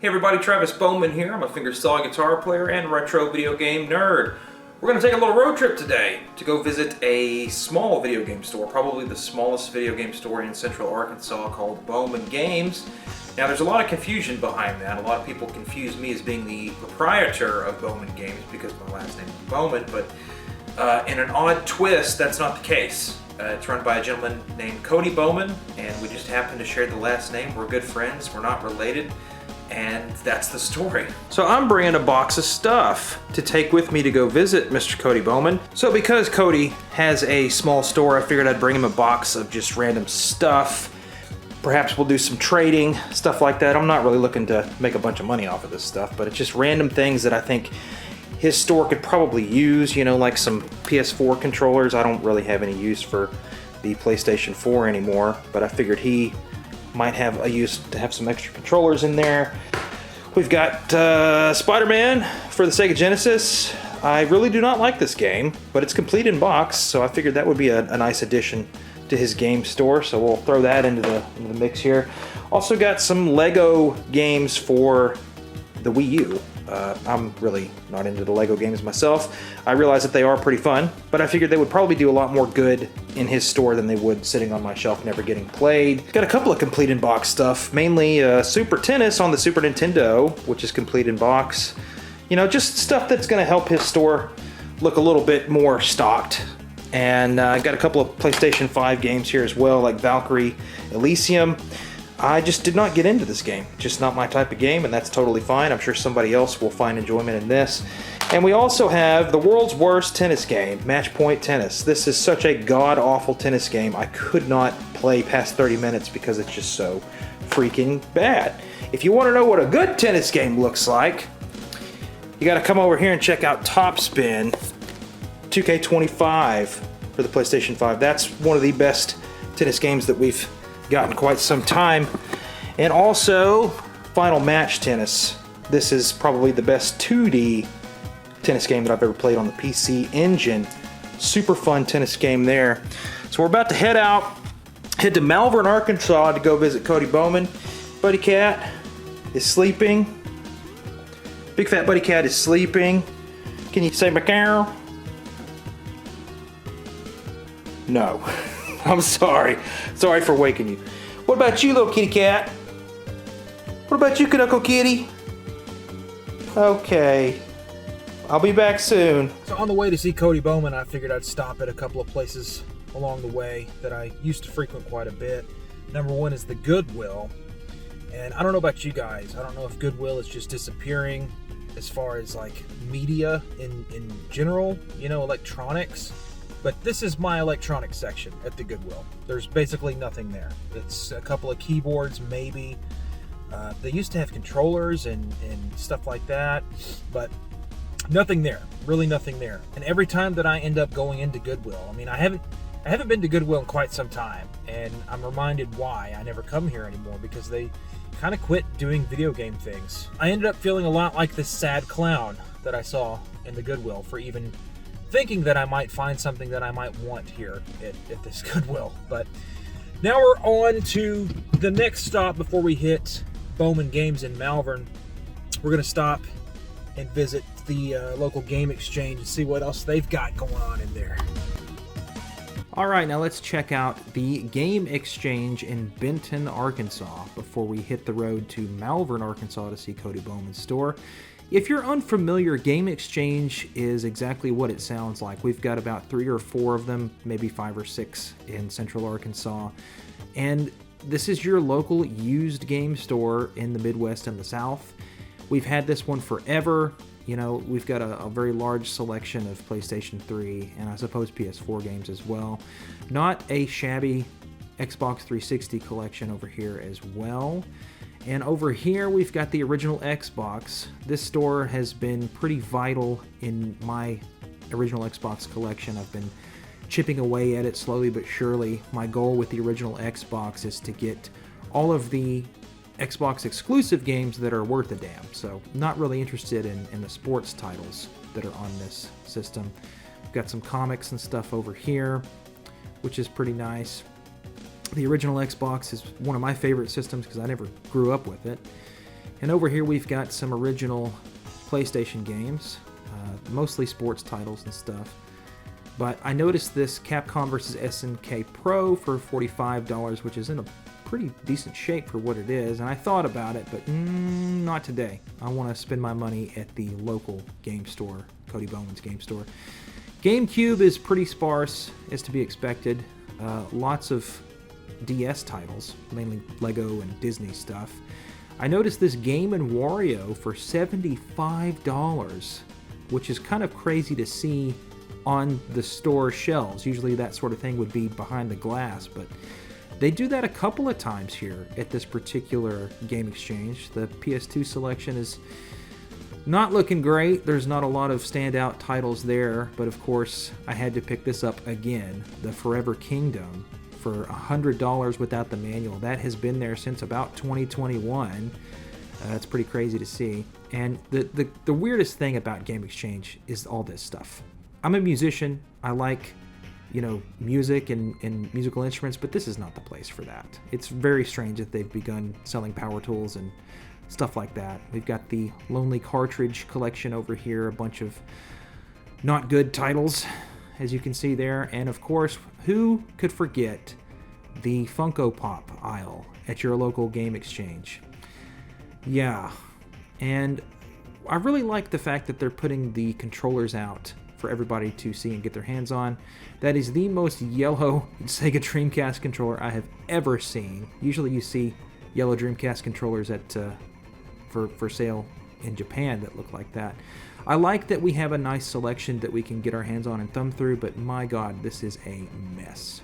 Hey everybody, Travis Bowman here. I'm a fingerstyle guitar player and retro video game nerd. We're going to take a little road trip today to go visit a small video game store, probably the smallest video game store in Central Arkansas, called Bowman Games. Now there's a lot of confusion behind that. A lot of people confuse me as being the proprietor of Bowman Games because my last name is Bowman, but in an odd twist, that's not the case. It's run by a gentleman named Cody Bowman, and we just happen to share the last name. We're good friends, we're not related. And that's the story. So I'm bringing a box of stuff to take with me to go visit Mr. Cody Bowman. So because Cody has a small store, I figured I'd bring him a box of just random stuff. Perhaps we'll do some trading, stuff like that. I'm not really looking to make a bunch of money off of this stuff, but it's just random things that I think his store could probably use, you know, like some PS4 controllers. I don't really have any use for the PlayStation 4 anymore, but I figured he might have a use to have some extra controllers in there. We've got Spider-Man for the Sega Genesis. I really do not like this game, but it's complete in box, so I figured that would be a nice addition to his game store, so we'll throw that into the mix here. Also got some Lego games for the Wii U. I'm really not into the Lego games myself. I realize that they are pretty fun, but I figured they would probably do a lot more good in his store than they would sitting on my shelf never getting played. Got a couple of complete in box stuff, mainly Super Tennis on the Super Nintendo, which is complete in box. You know, just stuff that's going to help his store look a little bit more stocked. And I got a couple of PlayStation 5 games here as well, like Valkyrie Elysium. I just did not get into this game. Just not my type of game, and that's totally fine. I'm sure somebody else will find enjoyment in this. And we also have the world's worst tennis game, Match Point Tennis. This is such a god-awful tennis game. I could not play past 30 minutes because it's just so freaking bad. If you want to know what a good tennis game looks like, you got to come over here and check out Top Spin 2K25 for the PlayStation 5. That's one of the best tennis games that we've gotten quite some time. And also Final Match Tennis. This is probably the best 2D tennis game that I've ever played on the PC Engine. Super fun tennis game there. So we're about to head to Malvern, Arkansas to go visit Cody Bowman. Buddy Cat is sleeping. Big fat Buddy Cat is sleeping. Can you say meow? No. I'm sorry. Sorry for waking you. What about you, little kitty cat? What about you, Canuckle Kitty? Okay. I'll be back soon. So on the way to see Cody Bowman, I figured I'd stop at a couple of places along the way that I used to frequent quite a bit. Number one is the Goodwill. And I don't know about you guys. I don't know if Goodwill is just disappearing as far as like media in general, you know, electronics. But this is my electronics section at the Goodwill. There's basically nothing there. It's a couple of keyboards, maybe. They used to have controllers and stuff like that, but nothing there. Really nothing there. And every time that I end up going into Goodwill, I mean, I haven't been to Goodwill in quite some time, and I'm reminded why I never come here anymore, because they kind of quit doing video game things. I ended up feeling a lot like this sad clown that I saw in the Goodwill for even thinking that I might find something that I might want here at this Goodwill. But now we're on to the next stop before we hit Bowman Games in Malvern. We're going to stop and visit the local game exchange and see what else they've got going on in there. Alright, now let's check out the game exchange in Benton, Arkansas before we hit the road to Malvern, Arkansas to see Cody Bowman's store. If you're unfamiliar, Game Exchange is exactly what it sounds like. We've got about 3 or 4 of them, maybe 5 or 6 in Central Arkansas. And this is your local used game store in the Midwest and the South. We've had this one forever. You know, we've got a very large selection of PlayStation 3 and I suppose PS4 games as well. Not a shabby Xbox 360 collection over here as well. And over here, we've got the original Xbox. This store has been pretty vital in my original Xbox collection. I've been chipping away at it slowly but surely. My goal with the original Xbox is to get all of the Xbox exclusive games that are worth a damn. So not really interested in the sports titles that are on this system. We've got some comics and stuff over here, which is pretty nice. The original Xbox is one of my favorite systems because I never grew up with it. And over here we've got some original PlayStation games, mostly sports titles and stuff. But I noticed this Capcom vs. SNK Pro for $45, which is in a pretty decent shape for what it is. And I thought about it, but not today. I want to spend my money at the local game store, Cody Bowman's game store. GameCube is pretty sparse, as to be expected. Lots of DS titles, mainly Lego and Disney stuff. I noticed this Game & Wario for $75, which is kind of crazy to see on the store shelves. Usually that sort of thing would be behind the glass, but they do that a couple of times here at this particular game exchange. The PS2 selection is not looking great. There's not a lot of standout titles there, but of course I had to pick this up again, the Forever Kingdom, for $100 without the manual. That has been there since about 2021. It's pretty crazy to see. And the weirdest thing about Game Exchange is all this stuff. I'm a musician. I like, music and musical instruments, but this is not the place for that. It's very strange that they've begun selling power tools and stuff like that. We've got the Lonely Cartridge collection over here, a bunch of not good titles, as you can see there. And of course, who could forget the Funko Pop aisle at your local Game Exchange? Yeah, and I really like the fact that they're putting the controllers out for everybody to see and get their hands on. That is the most yellow Sega Dreamcast controller I have ever seen. Usually you see yellow Dreamcast controllers at for sale in Japan that look like that. I like that we have a nice selection that we can get our hands on and thumb through, but my God, this is a mess.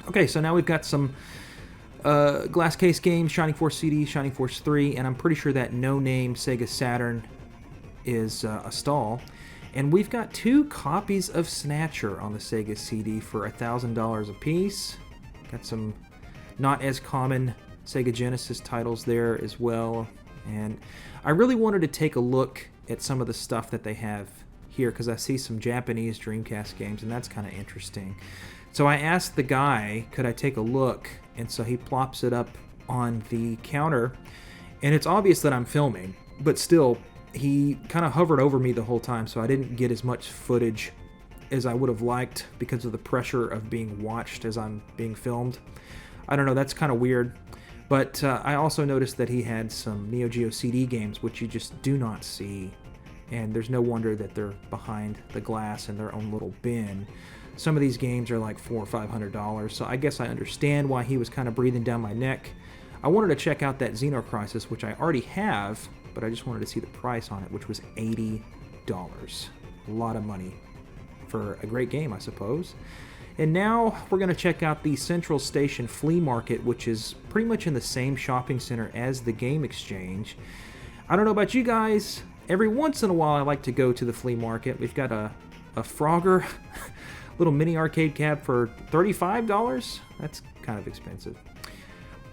Okay, so now we've got some glass case games, Shining Force CD, Shining Force 3, and I'm pretty sure that no-name Sega Saturn is a stall. And we've got 2 copies of Snatcher on the Sega CD for $1,000 a piece. Got some not as common Sega Genesis titles there as well. And I really wanted to take a look at some of the stuff that they have here, because I see some Japanese Dreamcast games, and that's kind of interesting. So I asked the guy, could I take a look? And so he plops it up on the counter, and it's obvious that I'm filming, but still, he kind of hovered over me the whole time, so I didn't get as much footage as I would have liked because of the pressure of being watched as I'm being filmed. I don't know, that's kind of weird. But I also noticed that he had some Geo CD games, which you just do not see. And there's no wonder that they're behind the glass in their own little bin. Some of these games are like $400 or $500, so I guess I understand why he was kind of breathing down my neck. I wanted to check out that Xenocrisis, which I already have, but I just wanted to see the price on it, which was $80. A lot of money for a great game, I suppose. And now we're going to check out the Central Station Flea Market, which is pretty much in the same shopping center as the Game Exchange. I don't know about you guys, every once in a while I like to go to the flea market. We've got a Frogger little mini arcade cab for $35. That's kind of expensive.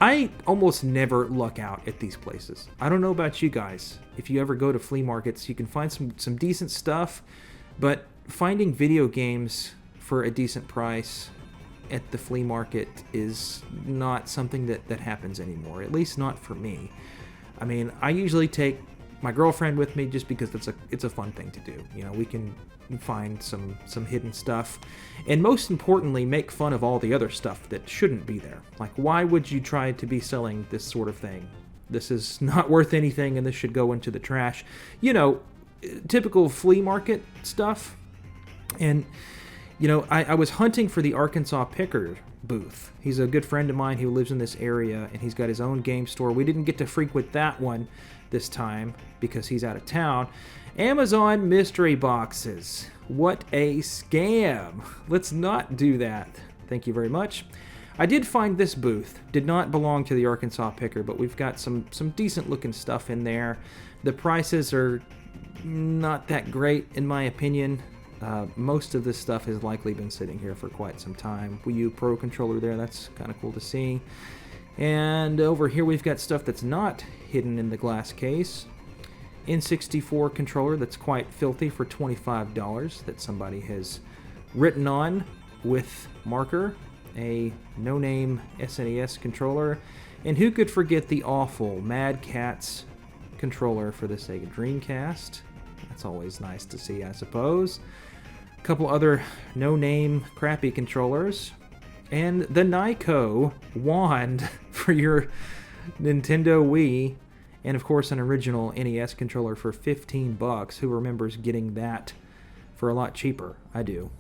I almost never luck out at these places. I don't know about you guys. If you ever go to flea markets, you can find some decent stuff, but finding video games for a decent price at the flea market is not something that happens anymore, at least not for me. I mean, I usually take my girlfriend with me just because it's a fun thing to do. We can find some hidden stuff, and most importantly, make fun of all the other stuff that shouldn't be there. Like, why would you try to be selling this sort of thing? This is not worth anything, and this should go into the trash. Typical flea market stuff. And I was hunting for the Arkansas Picker booth. He's a good friend of mine who lives in this area, and he's got his own game store. We didn't get to frequent that one this time because he's out of town. Amazon mystery boxes. What a scam. Let's not do that. Thank you very much. I did find this booth. Did not belong to the Arkansas Picker, but we've got some decent looking stuff in there. The prices are not that great in my opinion. Most of this stuff has likely been sitting here for quite some time. Wii U Pro controller there, that's kind of cool to see. And over here we've got stuff that's not hidden in the glass case. N64 controller that's quite filthy for $25 that somebody has written on with marker. A no-name SNES controller. And who could forget the awful Mad Catz controller for the Sega Dreamcast? That's always nice to see, I suppose. A couple other no-name crappy controllers. And the Nyko wand for your Nintendo Wii. And of course an original NES controller for $15. Who remembers getting that for a lot cheaper? I do.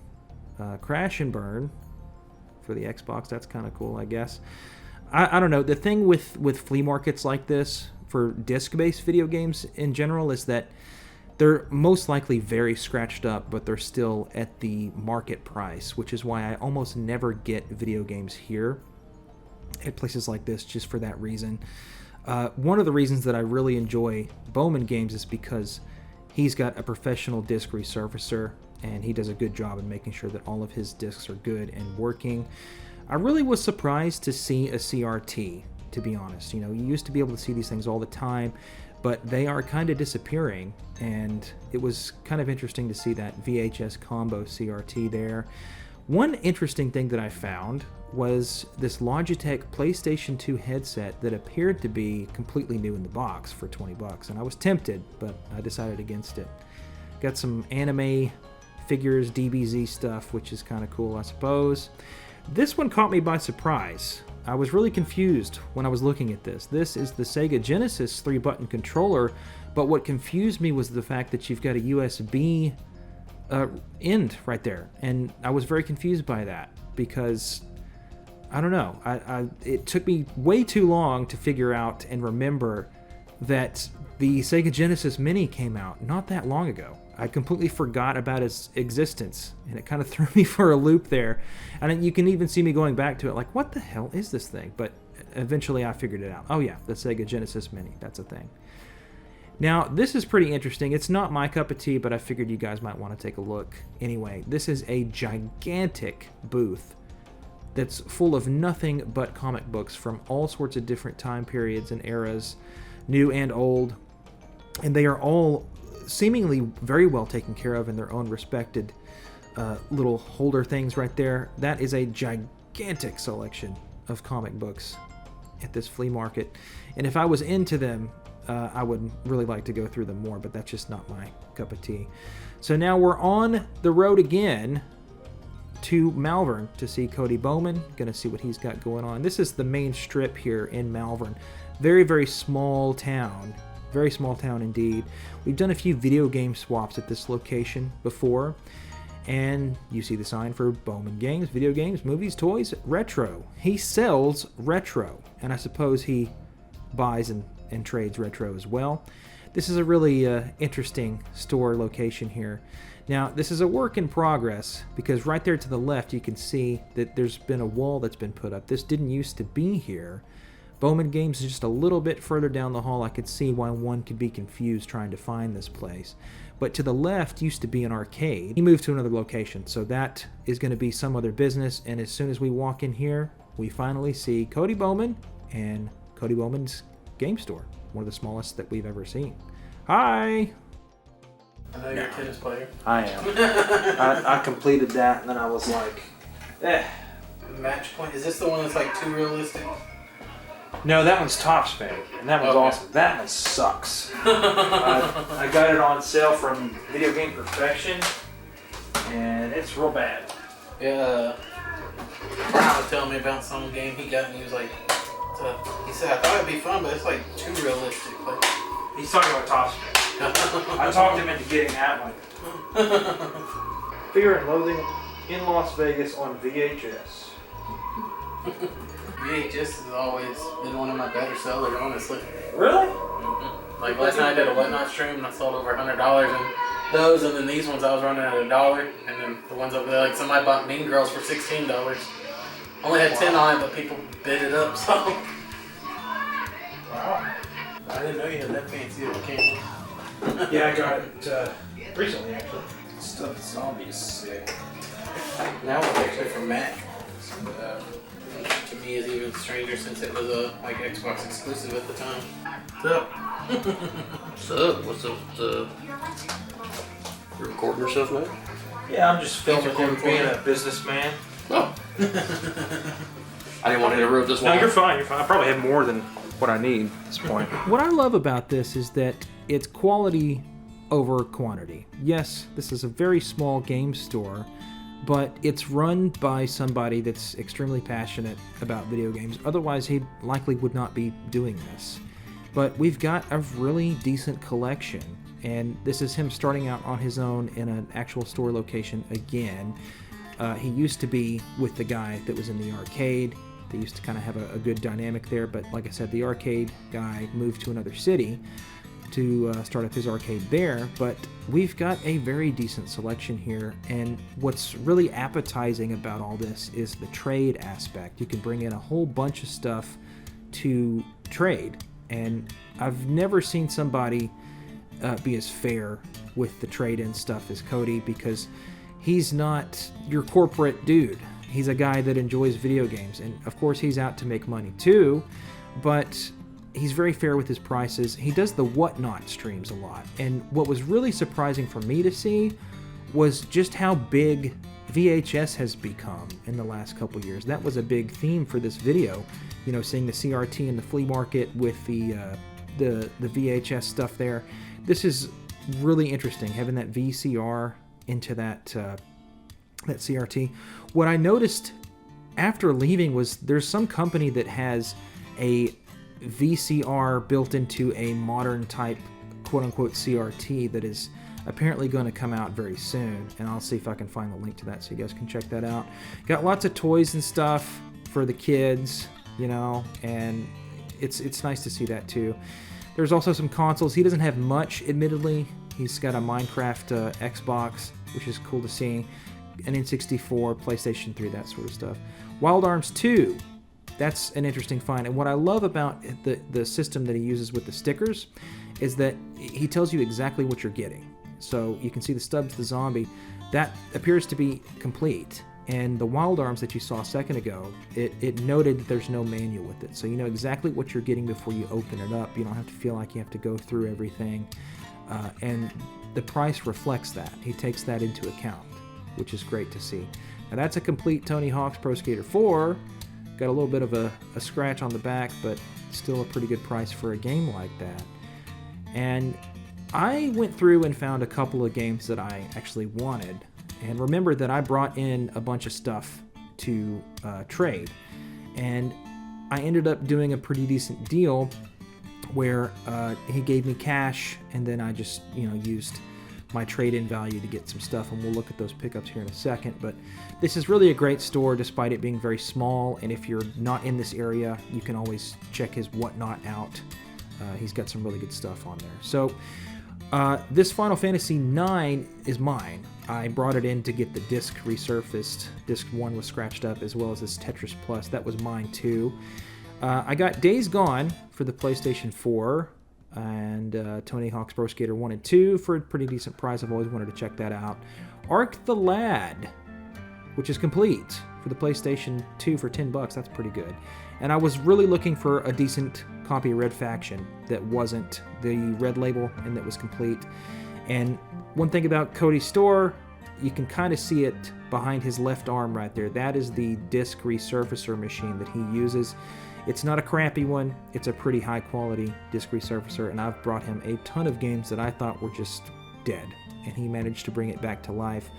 Crash and Burn for the Xbox. That's kind of cool, I guess. I don't know. The thing with flea markets like this for disc-based video games in general is that they're most likely very scratched up, but they're still at the market price, which is why I almost never get video games here at places like this, just for that reason. One of the reasons that I really enjoy Bowman games is because he's got a professional disc resurfacer, and he does a good job in making sure that all of his discs are good and working. I really was surprised to see a CRT, to be honest. You know, you used to be able to see these things all the time, but they are kind of disappearing, and it was kind of interesting to see that VHS combo CRT there. One interesting thing that I found was this Logitech PlayStation 2 headset that appeared to be completely new in the box for $20, and I was tempted, but I decided against it. Got some anime figures, DBZ stuff, which is kind of cool, I suppose. This one caught me by surprise. I was really confused when I was looking at this. This is the Sega Genesis 3-button controller, but what confused me was the fact that you've got a USB end right there, and I was very confused by that because I don't know. It took me way too long to figure out and remember that the Sega Genesis Mini came out not that long ago. I completely forgot about its existence, and it kind of threw me for a loop there. And you can even see me going back to it like, what the hell is this thing? But eventually I figured it out. Oh yeah, the Sega Genesis Mini, that's a thing. Now, this is pretty interesting. It's not my cup of tea, but I figured you guys might want to take a look. Anyway, this is a gigantic booth that's full of nothing but comic books from all sorts of different time periods and eras, new and old. And they are all seemingly very well taken care of in their own respected little holder things right there. That is a gigantic selection of comic books at this flea market. And if I was into them, I would really like to go through them more, but that's just not my cup of tea. So now we're on the road again to Malvern to see Cody Bowman. Gonna see what he's got going on. This is the main strip here in Malvern. Very, very small town. Very small town indeed. We've done a few video game swaps at this location before, and you see the sign for Bowman Games, video games, movies, toys, retro. He sells retro, and I suppose he buys and trades retro as well. This is a really interesting store location here. Now, this is a work in progress because right there to the left you can see that there's been a wall that's been put up. This didn't used to be here. Bowman Games is just a little bit further down the hall. I could see why one could be confused trying to find this place. But to the left used to be an arcade. He moved to another location, so that is going to be some other business. And as soon as we walk in here, we finally see Cody Bowman and Cody Bowman's game store, one of the smallest that we've ever seen. Hi! I know you're a tennis player. I am. I completed that, and then I was like, eh. Match point. Is this the one that's like too realistic? No, that one's Topps Pay, and that one's awesome. That one sucks. I got it on sale from Video Game Perfection, and it's real bad. Yeah. Brian was telling me about some game he got, and he was like, he said, I thought it'd be fun, but it's like too realistic. Like, he's talking about Topps Pay. I talked him into getting that one. Fear and Loathing in Las Vegas on VHS. VHS has always been one of my better sellers, honestly. Really? Mm-hmm. Like last night I did a Whatnot stream and I sold over $100 in those, and then these ones I was running at $1, and then the ones over there, like somebody bought Mean Girls for $16. Only had 10 on it, but people bid it up, so. Wow. I didn't know you had that fancy of a camera. Yeah, I got it recently, actually. Stuff is obvious. Now it's actually from Mac. To me is even stranger since it was a like Xbox exclusive at the time. What's up? What's up? What's up with the... You recording yourself, man? Yeah, I'm just filming him being a businessman. Oh. I didn't want to interrupt this one. No, you're fine. You're fine. I probably have more than what I need at this point. What I love about this is that it's quality over quantity. Yes, this is a very small game store, but it's run by somebody that's extremely passionate about video games. Otherwise, he likely would not be doing this. But we've got a really decent collection, and this is him starting out on his own in an actual store location again. He used to be with the guy that was in the arcade. They used to kind of have a good dynamic there, but like I said, the arcade guy moved to another city to start up his arcade there. But we've got a very decent selection here, and what's really appetizing about all this is the trade aspect. You can bring in a whole bunch of stuff to trade, and I've never seen somebody be as fair with the trade-in stuff as Cody, because he's not your corporate dude. He's a guy that enjoys video games, and of course he's out to make money too, but he's very fair with his prices. He does the Whatnot streams a lot, and what was really surprising for me to see was just how big VHS has become in the last couple years. That was a big theme for this video, you know, seeing the CRT in the flea market with the VHS stuff there. This is really interesting, having that VCR into that CRT. What I noticed after leaving was there's some company that has a VCR built into a modern type quote-unquote CRT that is apparently going to come out very soon, and I'll see if I can find the link to that so you guys can check that out. Got lots of toys and stuff for the kids, you know, and it's nice to see that too. There's also some consoles. He doesn't have much, admittedly. He's got a Minecraft Xbox, which is cool to see, an N64, PlayStation 3, that sort of stuff. Wild Arms 2, that's an interesting find. And what I love about the system that he uses with the stickers is that he tells you exactly what you're getting. So you can see the Stubbs the Zombie. That appears to be complete. And the Wild Arms that you saw a second ago, it noted that there's no manual with it. So you know exactly what you're getting before you open it up. You don't have to feel like you have to go through everything. And the price reflects that. He takes that into account, which is great to see. Now that's a complete Tony Hawk's Pro Skater 4. Got a little bit of a scratch on the back, but still a pretty good price for a game like that. And I went through and found a couple of games that I actually wanted, and remember that I brought in a bunch of stuff to trade, and I ended up doing a pretty decent deal where he gave me cash, and then I just, you know, used my trade-in value to get some stuff, and we'll look at those pickups here in a second. But this is really a great store despite it being very small, and if you're not in this area, you can always check his Whatnot out. He's got some really good stuff on there. So this Final Fantasy IX is mine. I brought it in to get the disc resurfaced. Disc 1 was scratched up, as well as this Tetris Plus. That was mine too. I got Days Gone for the PlayStation 4, and Tony Hawk's Pro Skater 1 and 2 for a pretty decent price. I've always wanted to check that out. Ark the Lad, which is complete, for the PlayStation 2 for $10. That's pretty good. And I was really looking for a decent copy of Red Faction that wasn't the red label and that was complete. And one thing about Cody's store, you can kind of see it behind his left arm right there. That is the disc resurfacer machine that he uses. It's not a crappy one. It's a pretty high quality disc resurfacer, and I've brought him a ton of games that I thought were just dead, and he managed to bring it back to life.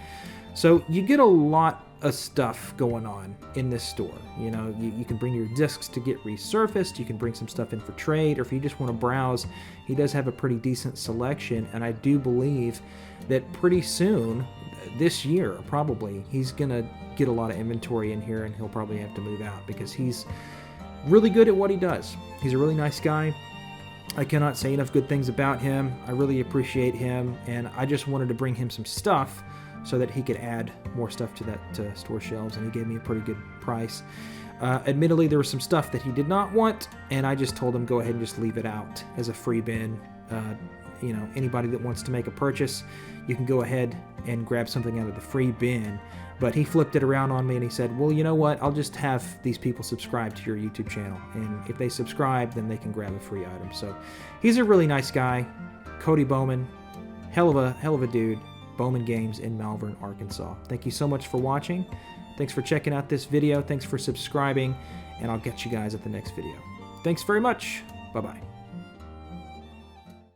So you get a lot of stuff going on in this store. You know, you can bring your discs to get resurfaced, you can bring some stuff in for trade, or if you just want to browse, he does have a pretty decent selection, and I do believe that pretty soon, this year probably, he's gonna get a lot of inventory in here, and he'll probably have to move out because he's really good at what he does. He's a really nice guy. I cannot say enough good things about him. I really appreciate him, and I just wanted to bring him some stuff so that he could add more stuff to that store shelves, and he gave me a pretty good price. Admittedly, there was some stuff that he did not want, and I just told him go ahead and just leave it out as a free bin. You know, anybody that wants to make a purchase, you can go ahead and grab something out of the free bin. But he flipped it around on me and he said, well, you know what, I'll just have these people subscribe to your YouTube channel, and if they subscribe, then they can grab a free item. So he's a really nice guy. Cody Bowman, hell of a dude. Bowman Games in Malvern, Arkansas. Thank you so much for watching. Thanks for checking out this video. Thanks for subscribing. and I'll get you guys at the next video. Thanks very much. Bye-bye.